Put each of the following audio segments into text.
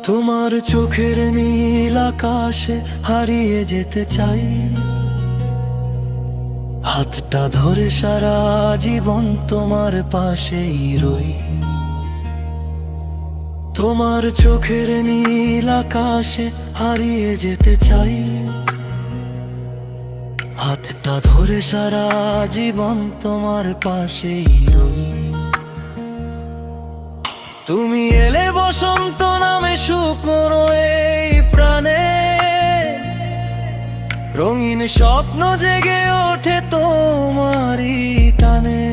তোমার চোখের নীল আকাশে হারিয়ে যেতে চাই, হাতটা ধরে সারা জীবন তোমার পাশেই রই। তোমার চোখের নীল আকাশে হারিয়ে যেতে চাই, হাতটা ধরে সারা জীবন তোমার পাশেই রই। তুমি এলে বসন্ত নামে শুকনো এই প্রাণে, রঙিন স্বপ্ন জেগে ওঠে তোমারই টানে।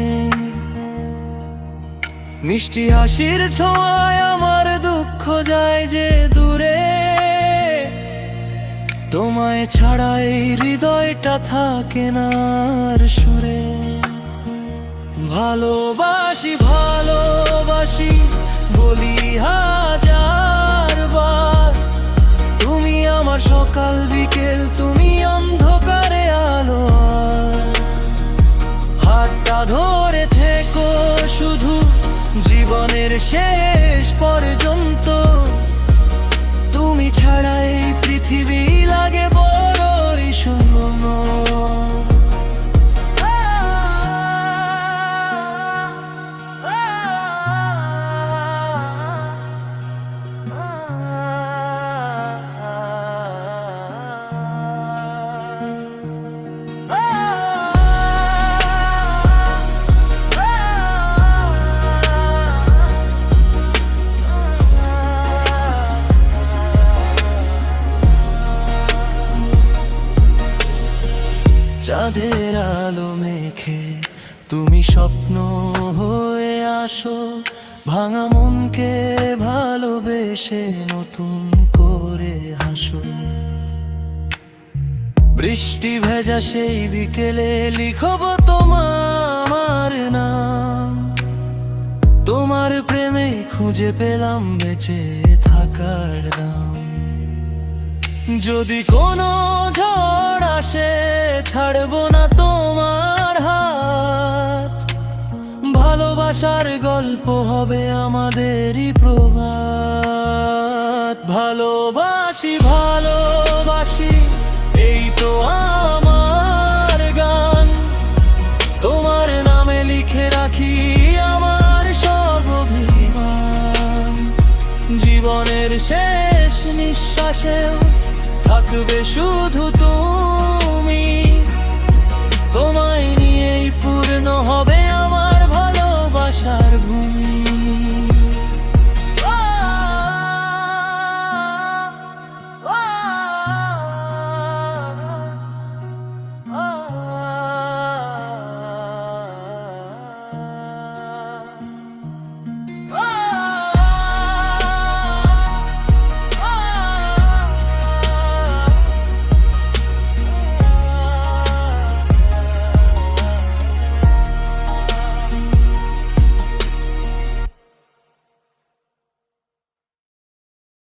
মিষ্টি হাসির ছোঁয়ায় আমার দুঃখ যায় যে দূরে, তোমায় ছাড়া এই হৃদয়টা থাকে না আর সুরে। ভালোবাসি ভালোবাসি বলি হাজার বার, তুমি আমার সকাল বিকেল, তুমি অন্ধকারে আলো। হাতটা ধরে থেকো শুধু জীবনের শেষ পর্যন্ত, তুমি ছাড়া এই পৃথিবী লাগে বড়ই শূন্য। চাঁদের আলো মেখে তুমি স্বপ্ন হয়ে আসো, ভাঙা মনকে ভালোবেসে নতুন করে হাসো। বৃষ্টি ভেজা সেই বিকেলে লিখব তোমার নাম, তোমার প্রেমে খুঁজে পেলাম বেঁচে থাকার দাম। যদি কোনো ঝড় আসে ছাড়বো না তোমার হাত, ভালোবাসার গল্প হবে আমাদেরই প্রভাত। ভালোবাসি ভালোবাসি এই তো আমার গান, তোমার নামে লিখে রাখি আমার সব অভিমান। জীবনের শেষ নিঃশ্বাসেও থাকবে শুধু তুমি, তোমায় নিয়েই পূর্ণ হবে আমার ভালোবাসার ভূমি।